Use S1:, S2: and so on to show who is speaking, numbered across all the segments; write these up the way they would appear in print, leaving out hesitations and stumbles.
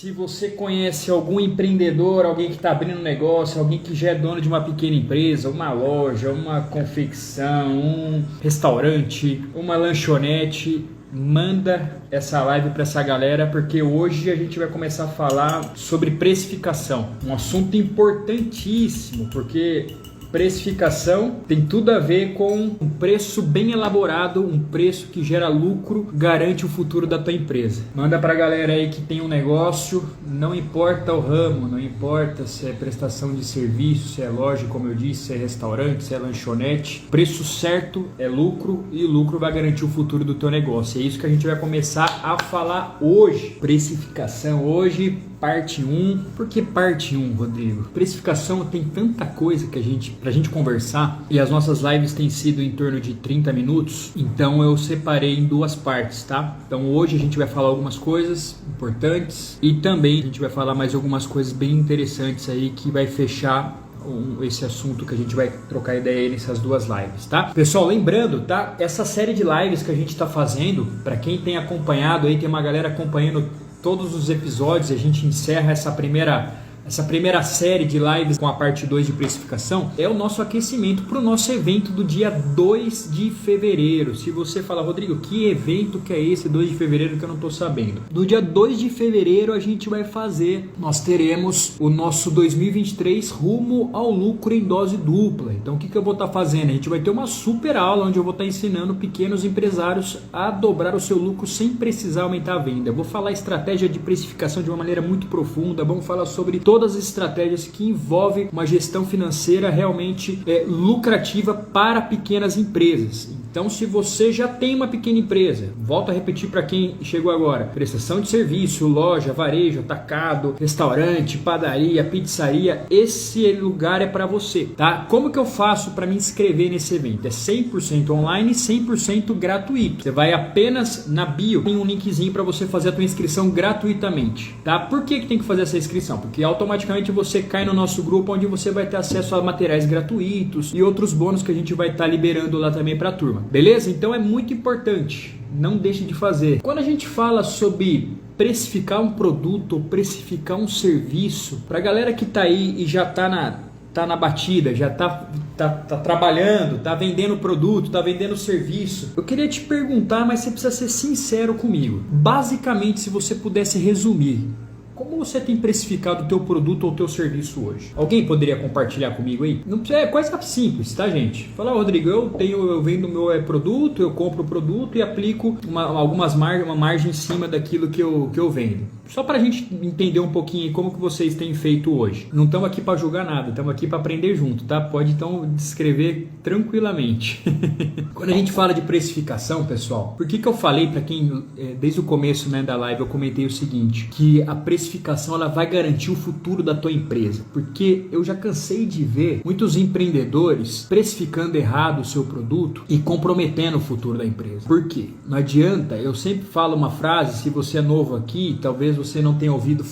S1: Se você conhece algum empreendedor, alguém que está abrindo um negócio, alguém que já é dono de uma pequena empresa, uma loja, uma confecção, um restaurante, uma lanchonete, manda essa live para essa galera, porque hoje a gente vai começar a falar sobre precificação, um assunto importantíssimo, porque precificação tem tudo a ver com um preço bem elaborado, um preço que gera lucro, garante o futuro da tua empresa. Manda pra galera aí que tem um negócio, não importa o ramo, não importa se é prestação de serviço, se é loja, como eu disse, se é restaurante, se é lanchonete, preço certo é lucro e o lucro vai garantir o futuro do teu negócio. É isso que a gente vai começar a falar hoje. Precificação hoje, parte 1. Por que parte 1, Rodrigo? Precificação tem tanta coisa pra gente conversar, e as nossas lives têm sido em torno de 30 minutos, então eu separei em duas partes, tá? Então hoje a gente vai falar algumas coisas importantes e também a gente vai falar mais algumas coisas bem interessantes aí que vai fechar esse assunto que a gente vai trocar ideia aí nessas duas lives, tá? Pessoal, lembrando, tá? Essa série de lives que a gente tá fazendo, para quem tem acompanhado aí, tem uma galera acompanhando todos os episódios, a gente encerra essa primeira série de lives com a parte 2 de precificação, é o nosso aquecimento para o nosso evento do dia 2 de fevereiro. Se você fala, Rodrigo, que evento que é esse 2 de fevereiro que eu não estou sabendo? No dia 2 de fevereiro a gente vai nós teremos o nosso 2023 rumo ao lucro em dose dupla. Então o que eu vou estar fazendo? A gente vai ter uma super aula onde eu vou estar ensinando pequenos empresários a dobrar o seu lucro sem precisar aumentar a venda. Eu vou falar estratégia de precificação de uma maneira muito profunda, vamos falar sobre todas as estratégias que envolvem uma gestão financeira realmente lucrativa para pequenas empresas. Então, se você já tem uma pequena empresa, volto a repetir para quem chegou agora, prestação de serviço, loja, varejo, atacado, restaurante, padaria, pizzaria, esse lugar é para você, tá? Como que eu faço para me inscrever nesse evento? É 100% online e 100% gratuito. Você vai apenas na bio, tem um linkzinho para você fazer a tua inscrição gratuitamente, tá? Por que tem que fazer essa inscrição? Porque automaticamente você cai no nosso grupo, onde você vai ter acesso a materiais gratuitos e outros bônus que a gente vai estar liberando lá também para a turma. Beleza? Então é muito importante, não deixe de fazer. Quando a gente fala sobre precificar um produto ou precificar um serviço, para a galera que está aí e já está na batida, já tá trabalhando, tá vendendo produto, tá vendendo serviço, eu queria te perguntar, mas você precisa ser sincero comigo. Basicamente, se você pudesse resumir, como você tem precificado o teu produto ou o teu serviço hoje? Alguém poderia compartilhar comigo aí? Não precisa, é coisa simples, tá, gente? Fala, Rodrigo, eu vendo meu produto, eu compro o produto e aplico uma margem em cima daquilo que eu vendo. Só pra gente entender um pouquinho como que vocês têm feito hoje. Não estamos aqui para julgar nada, estamos aqui para aprender junto, tá? Pode então descrever tranquilamente. Quando a gente fala de precificação, pessoal, por que eu falei para quem, desde o começo, né, da live, eu comentei o seguinte, que a precificação ela vai garantir o futuro da tua empresa, porque eu já cansei de ver muitos empreendedores precificando errado o seu produto e comprometendo o futuro da empresa. Por quê? Não adianta, eu sempre falo uma frase, se você é novo aqui, talvez você não tenha ouvido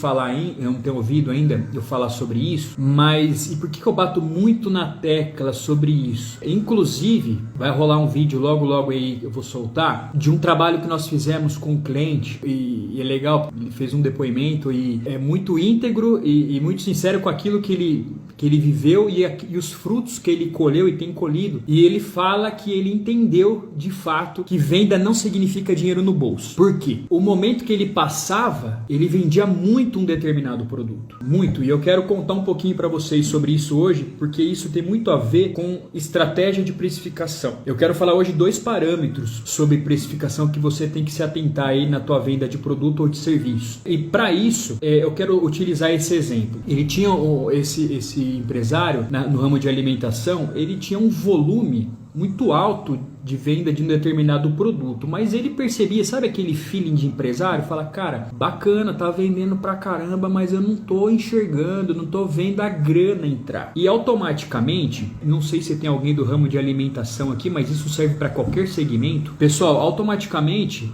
S1: ainda eu falar sobre isso, mas e por que eu bato muito na tecla sobre isso? Inclusive, vai rolar um vídeo logo aí, eu vou soltar, de um trabalho que nós fizemos com um cliente e é legal, ele fez um depoimento e é muito íntegro e muito sincero com aquilo que ele viveu e os frutos que ele colheu e tem colhido. E ele fala que ele entendeu de fato que venda não significa dinheiro no bolso. Por quê? O momento que ele passava, ele vendia muito um determinado produto. Muito. E eu quero contar um pouquinho para vocês sobre isso hoje, porque isso tem muito a ver com estratégia de precificação. Eu quero falar hoje 2 parâmetros sobre precificação que você tem que se atentar aí na tua venda de produto ou de serviço. E para isso, eu quero utilizar esse exemplo. Ele tinha esse empresário no ramo de alimentação, ele tinha um volume muito alto de venda de um determinado produto, mas ele percebia, sabe aquele feeling de empresário? Fala, cara, bacana, tá vendendo pra caramba, mas eu não tô enxergando, não tô vendo a grana entrar. E automaticamente, não sei se tem alguém do ramo de alimentação aqui, mas isso serve para qualquer segmento. Pessoal, automaticamente,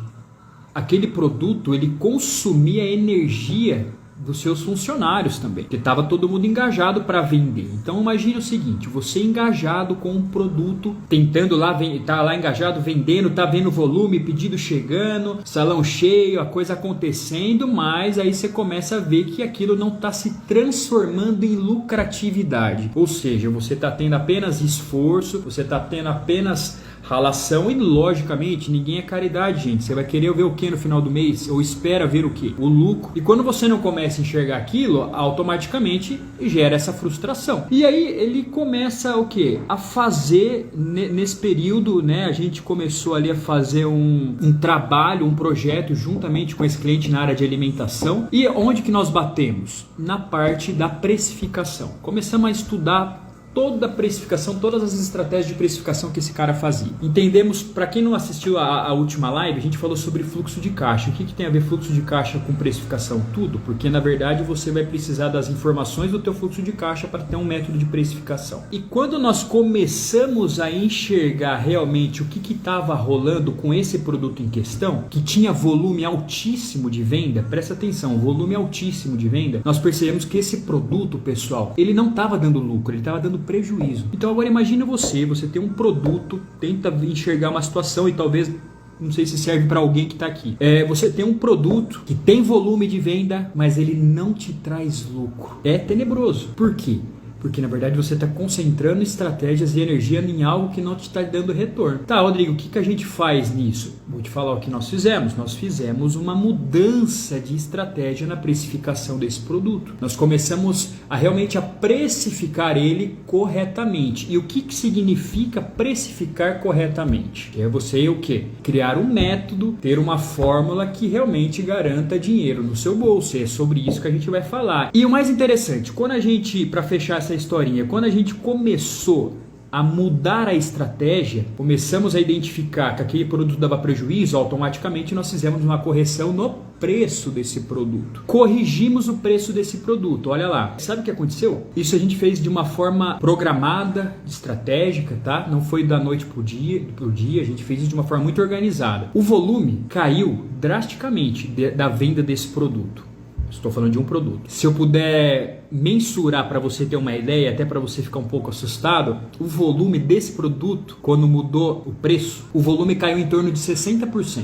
S1: aquele produto, ele consumia energia dos seus funcionários também, porque estava todo mundo engajado para vender. Então imagine o seguinte, você engajado com um produto, tentando lá, tá lá engajado, vendendo, tá vendo volume, pedido chegando, salão cheio, a coisa acontecendo, mas aí você começa a ver que aquilo não está se transformando em lucratividade, ou seja, você está tendo apenas esforço, você está tendo apenas ralação e, logicamente, ninguém é caridade, gente. Você vai querer ver o que no final do mês? Ou espera ver o que? O lucro. E quando você não começa a enxergar aquilo, automaticamente gera essa frustração. E aí ele começa o que? A fazer, nesse período, né? A gente começou ali a fazer um trabalho, um projeto juntamente com esse cliente na área de alimentação. E onde que nós batemos? Na parte da precificação. Começamos a estudar toda a precificação, todas as estratégias de precificação que esse cara fazia. Entendemos, para quem não assistiu a última live, a gente falou sobre fluxo de caixa. O que tem a ver fluxo de caixa com precificação? Tudo, porque na verdade você vai precisar das informações do teu fluxo de caixa para ter um método de precificação. E quando nós começamos a enxergar realmente o que estava rolando com esse produto em questão, que tinha volume altíssimo de venda, presta atenção, volume altíssimo de venda, nós percebemos que esse produto, pessoal, ele não estava dando lucro, ele estava dando prejuízo. Então agora imagine você tem um produto, tenta enxergar uma situação e talvez, não sei se serve para alguém que está aqui. Você tem um produto que tem volume de venda, mas ele não te traz lucro. É tenebroso. Por quê? Porque na verdade você está concentrando estratégias e energia em algo que não te está dando retorno. Tá, Rodrigo, o que a gente faz nisso? Vou te falar o que nós fizemos. Nós fizemos uma mudança de estratégia na precificação desse produto. Nós começamos a realmente precificar ele corretamente. E o que significa precificar corretamente? É você o quê? Criar um método, ter uma fórmula que realmente garanta dinheiro no seu bolso. É sobre isso que a gente vai falar. E o mais interessante, quando a gente, para fechar essa historinha, quando a gente começou a mudar a estratégia, começamos a identificar que aquele produto dava prejuízo, automaticamente nós fizemos uma correção no preço desse produto. Corrigimos o preço desse produto, olha lá. Sabe o que aconteceu? Isso a gente fez de uma forma programada, estratégica, tá? Não foi da noite pro dia, a gente fez isso de uma forma muito organizada. O volume caiu drasticamente da venda desse produto. Estou falando de um produto. Se eu puder mensurar para você ter uma ideia, até para você ficar um pouco assustado, o volume desse produto, quando mudou o preço, o volume caiu em torno de 60%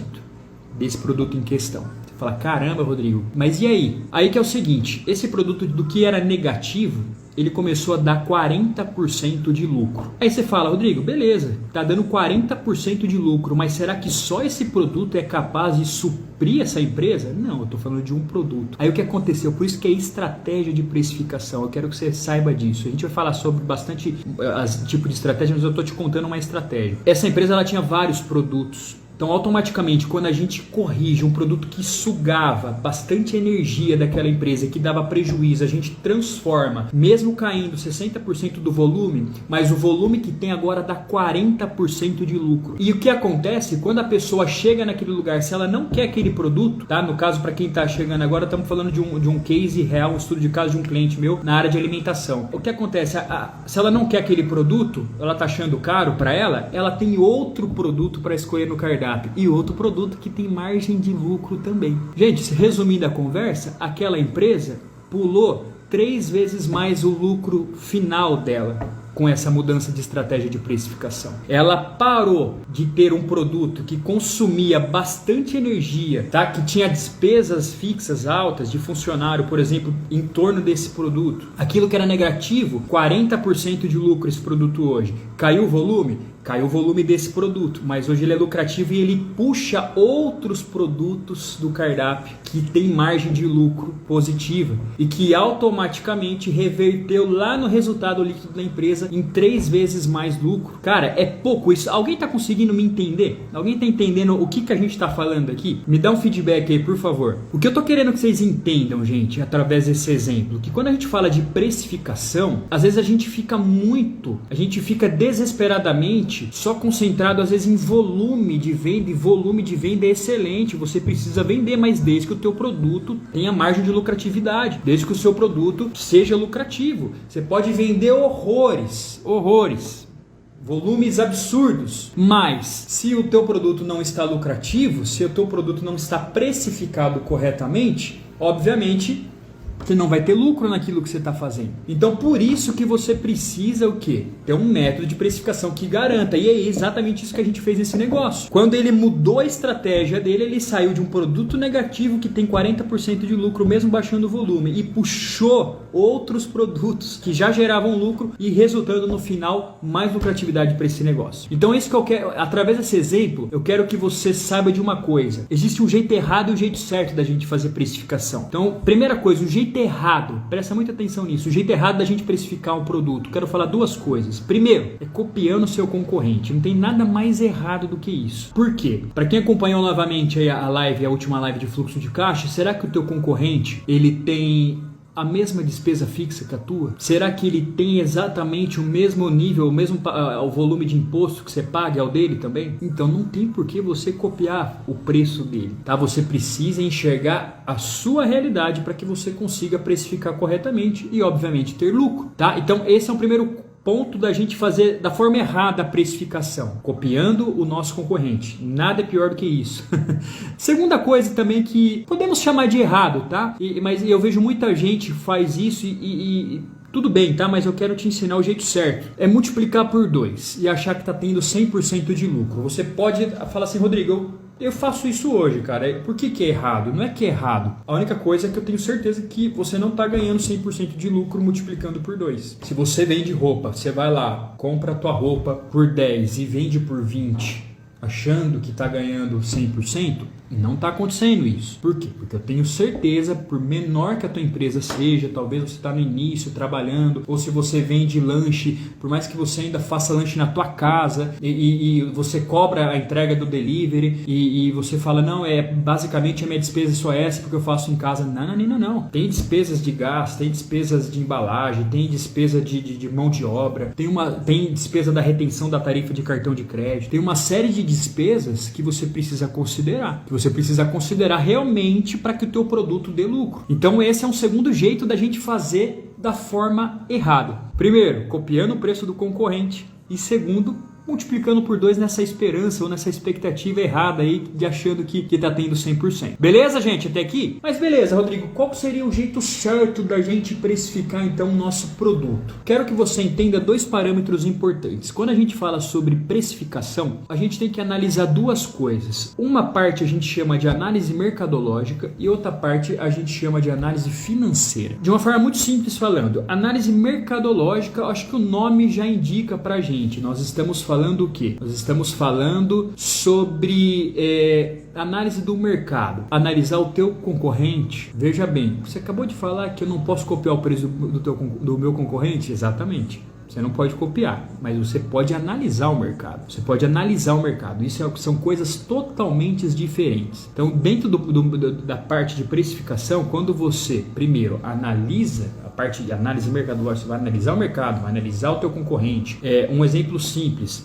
S1: desse produto em questão. Você fala, caramba, Rodrigo, mas e aí? Aí que é o seguinte, esse produto do que era negativo, ele começou a dar 40% de lucro. Aí você fala, Rodrigo, beleza, tá dando 40% de lucro, mas será que só esse produto é capaz de suprir essa empresa? Não, eu tô falando de um produto. Aí o que aconteceu? Por isso que é estratégia de precificação. Eu quero que você saiba disso. A gente vai falar sobre bastante tipo de estratégia, mas eu tô te contando uma estratégia. Essa empresa, ela tinha vários produtos. Então, automaticamente, quando a gente corrige um produto que sugava bastante energia daquela empresa, que dava prejuízo, a gente transforma, mesmo caindo 60% do volume, mas o volume que tem agora dá 40% de lucro. E o que acontece quando a pessoa chega naquele lugar, se ela não quer aquele produto, tá? No caso, para quem está chegando agora, estamos falando de um case real, um estudo de caso de um cliente meu na área de alimentação. O que acontece? Se ela não quer aquele produto, ela está achando caro para ela tem outro produto para escolher no cardápio. E outro produto que tem margem de lucro também. Gente, resumindo a conversa, aquela empresa pulou 3 vezes mais o lucro final dela com essa mudança de estratégia de precificação. Ela parou de ter um produto que consumia bastante energia, tá? Que tinha despesas fixas altas de funcionário, por exemplo, em torno desse produto. Aquilo que era negativo, 40% de lucro esse produto hoje. Caiu o volume? Caiu o volume desse produto, mas hoje ele é lucrativo e ele puxa outros produtos do cardápio que tem margem de lucro positiva e que automaticamente reverteu lá no resultado líquido da empresa em 3 vezes mais lucro. Cara, é pouco isso. Alguém tá conseguindo me entender? Alguém tá entendendo o que a gente tá falando aqui? Me dá um feedback aí, por favor. O que eu tô querendo que vocês entendam, gente, através desse exemplo, que quando a gente fala de precificação, às vezes a gente fica desesperadamente só concentrado às vezes em volume de venda, e volume de venda é excelente, você precisa vender, mas desde que o teu produto tenha margem de lucratividade, desde que o seu produto seja lucrativo. Você pode vender horrores, volumes absurdos, mas se o teu produto não está lucrativo, se o teu produto não está precificado corretamente, obviamente Você não vai ter lucro naquilo que você está fazendo. Então, por isso que você precisa o quê? Ter um método de precificação que garanta. E é exatamente isso que a gente fez nesse negócio. Quando ele mudou a estratégia dele, ele saiu de um produto negativo que tem 40% de lucro, mesmo baixando o volume, e puxou outros produtos que já geravam lucro e resultando no final mais lucratividade para esse negócio. Então, isso que eu quero, através desse exemplo, eu quero que você saiba de uma coisa. Existe um jeito errado e um jeito certo da gente fazer precificação. Então, primeira coisa, o jeito errado, presta muita atenção nisso, o jeito errado da gente precificar um produto. Quero falar duas coisas. Primeiro, é copiando o seu concorrente. Não tem nada mais errado do que isso. Por quê? Para quem acompanhou novamente aí a live, a última live de fluxo de caixa, será que o teu concorrente, ele tem a mesma despesa fixa que a tua? Será que ele tem exatamente o mesmo nível, o volume de imposto que você paga é o dele também? Então não tem por que você copiar o preço dele, tá? Você precisa enxergar a sua realidade para que você consiga precificar corretamente e obviamente ter lucro, tá? Então esse é o primeiro ponto da gente fazer da forma errada a precificação, copiando o nosso concorrente. Nada é pior do que isso. Segunda coisa também que podemos chamar de errado, tá? Mas eu vejo muita gente faz isso e tudo bem, tá? Mas eu quero te ensinar o jeito certo. É multiplicar por 2 e achar que tá tendo 100% de lucro. Você pode falar assim, Rodrigo, eu faço isso hoje, cara. Por que é errado? Não é que é errado. A única coisa é que eu tenho certeza que você não está ganhando 100% de lucro multiplicando por 2. Se você vende roupa, você vai lá, compra a tua roupa por 10 e vende por 20, achando que está ganhando 100%, não está acontecendo isso. Por quê? Porque eu tenho certeza, por menor que a tua empresa seja, talvez você está no início trabalhando, ou se você vende lanche, por mais que você ainda faça lanche na tua casa e você cobra a entrega do delivery e você fala, não, basicamente a minha despesa é só essa porque eu faço em casa. Não. Tem despesas de gás, tem despesas de embalagem, tem despesa de mão de obra, tem despesa da retenção da tarifa de cartão de crédito, tem uma série de despesas que você precisa considerar, você precisa considerar realmente para que o teu produto dê lucro. Então esse é um segundo jeito da gente fazer da forma errada. Primeiro, copiando o preço do concorrente e segundo, multiplicando por 2 nessa esperança ou nessa expectativa errada aí de achando que tá tendo 100%. Beleza, gente? Até aqui? Mas beleza, Rodrigo, qual seria o jeito certo da gente precificar então o nosso produto? Quero que você entenda 2 parâmetros importantes. Quando a gente fala sobre precificação, a gente tem que analisar 2 coisas. Uma parte a gente chama de análise mercadológica e outra parte a gente chama de análise financeira. De uma forma muito simples falando, análise mercadológica, acho que o nome já indica pra gente. Nós estamos falando o quê? Nós estamos falando sobre análise do mercado. Analisar o teu concorrente. Veja bem, você acabou de falar que eu não posso copiar o preço do meu concorrente? Exatamente. Você não pode copiar, mas você pode analisar o mercado. Você pode analisar o mercado. Isso são coisas totalmente diferentes. Então, dentro da parte de precificação, quando você, primeiro, analisa a parte de análise mercadológica, você vai analisar o mercado, vai analisar o teu concorrente. Um exemplo simples,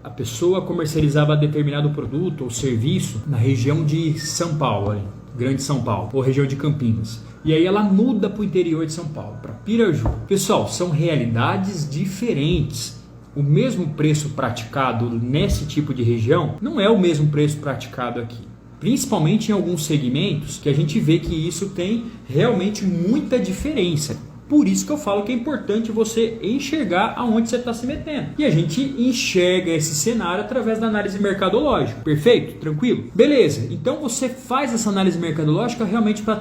S1: a pessoa comercializava determinado produto ou serviço na região de São Paulo, Grande São Paulo, ou região de Campinas. E aí ela muda para o interior de São Paulo, para Piraju. Pessoal, são realidades diferentes. O mesmo preço praticado nesse tipo de região não é o mesmo preço praticado aqui. Principalmente em alguns segmentos que a gente vê que isso tem realmente muita diferença. Por isso que eu falo que é importante você enxergar aonde você está se metendo. E a gente enxerga esse cenário através da análise mercadológica. Perfeito? Tranquilo? Beleza. Então você faz essa análise mercadológica realmente para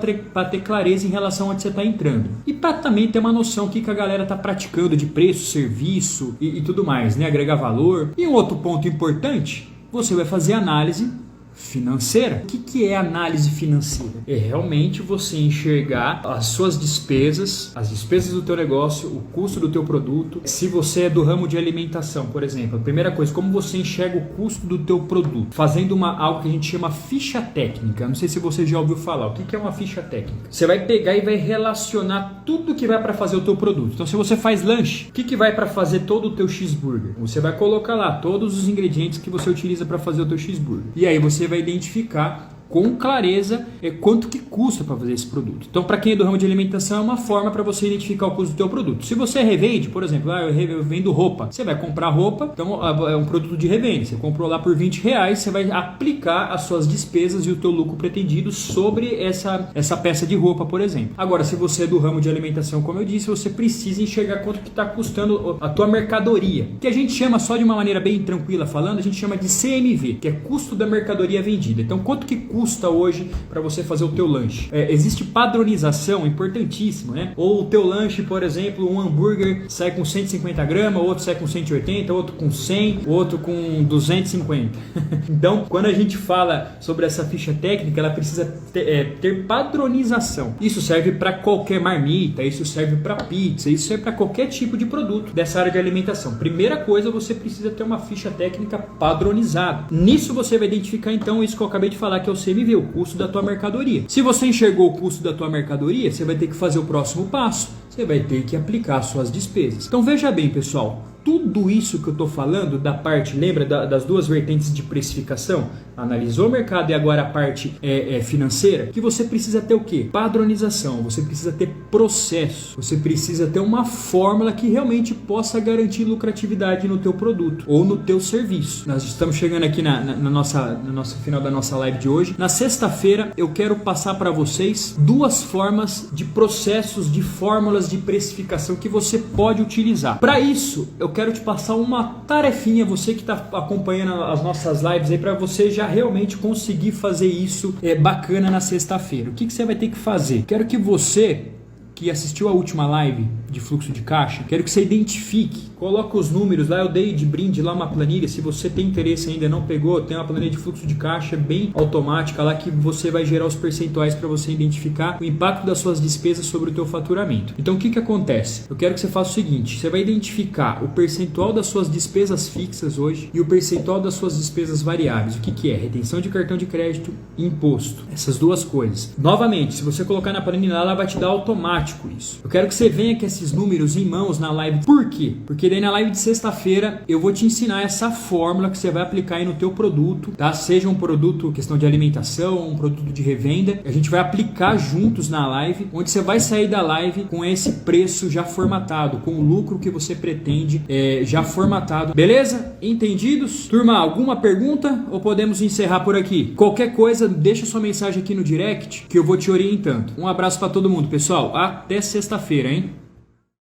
S1: ter clareza em relação a onde você está entrando. E para também ter uma noção do que a galera está praticando de preço, serviço e tudo mais, né? Agregar valor. E um outro ponto importante, você vai fazer análise financeira. O que é análise financeira? É realmente você enxergar as suas despesas, as despesas do teu negócio, o custo do teu produto. Se você é do ramo de alimentação, por exemplo, a primeira coisa, como você enxerga o custo do teu produto? Fazendo algo que a gente chama ficha técnica. Não sei se você já ouviu falar. O que é uma ficha técnica? Você vai pegar e vai relacionar tudo que vai para fazer o teu produto. Então, se você faz lanche, o que vai para fazer todo o teu cheeseburger? Você vai colocar lá todos os ingredientes que você utiliza para fazer o teu cheeseburger. E aí você vai identificar com clareza quanto que custa para fazer esse produto. Então, para quem é do ramo de alimentação, é uma forma para você identificar o custo do teu produto. Se você revende, por exemplo, eu vendo roupa, você vai comprar roupa, então é um produto de revenda, você comprou lá por R$20, você vai aplicar as suas despesas e o teu lucro pretendido sobre essa peça de roupa, por exemplo. Agora, se você é do ramo de alimentação, como eu disse, você precisa enxergar quanto que está custando a tua mercadoria, que a gente chama, só de uma maneira bem tranquila falando, a gente chama de CMV, que é custo da mercadoria vendida. Então, quanto que custa hoje para você fazer o teu lanche? Existe padronização, importantíssimo, né? Ou o teu lanche, por exemplo, um hambúrguer sai com 150 gramas, outro sai com 180, outro com 100, outro com 250. Então, quando a gente fala sobre essa ficha técnica, ela precisa ter padronização. Isso serve para qualquer marmita, isso serve para pizza, isso serve para qualquer tipo de produto dessa área de alimentação. Primeira coisa, você precisa ter uma ficha técnica padronizada. Nisso você vai identificar então isso que eu acabei de falar, que é o CMV, o custo da tua mercadoria. Se você enxergou o custo da tua mercadoria, você vai ter que fazer o próximo passo. Você vai ter que aplicar suas despesas. Então veja bem, pessoal, tudo isso que eu estou falando da parte, lembra das duas vertentes de precificação? Analisou o mercado e agora a parte financeira, que você precisa ter o quê? Padronização, você precisa ter processo, você precisa ter uma fórmula que realmente possa garantir lucratividade no teu produto ou no teu serviço. Nós estamos chegando aqui no nosso final da nossa live de hoje. Na sexta-feira eu quero passar para vocês duas formas de processos, de fórmulas de precificação que você pode utilizar. Para isso, eu quero te passar uma tarefinha, você que está acompanhando as nossas lives aí, para você já realmente conseguir fazer isso bacana na sexta-feira. O que você vai ter que fazer? Quero que você que assistiu a última live de fluxo de caixa, quero que você identifique, coloca os números lá, eu dei de brinde lá uma planilha, se você tem interesse ainda não pegou, tem uma planilha de fluxo de caixa bem automática lá que você vai gerar os percentuais para você identificar o impacto das suas despesas sobre o teu faturamento. Então o que acontece? Eu quero que você faça o seguinte, você vai identificar o percentual das suas despesas fixas hoje e o percentual das suas despesas variáveis. O que é? Retenção de cartão de crédito e imposto. Essas duas coisas. Novamente, se você colocar na planilha lá, ela vai te dar automático isso. Eu quero que você venha com esses números em mãos na live. Por quê? Porque daí na live de sexta-feira eu vou te ensinar essa fórmula que você vai aplicar aí no teu produto, tá? Seja um produto questão de alimentação, um produto de revenda, a gente vai aplicar juntos na live, onde você vai sair da live com esse preço já formatado, com o lucro que você pretende já formatado. Beleza? Entendidos? Turma, alguma pergunta ou podemos encerrar por aqui? Qualquer coisa, deixa sua mensagem aqui no direct que eu vou te orientando. Um abraço para todo mundo, pessoal. Até sexta-feira, hein?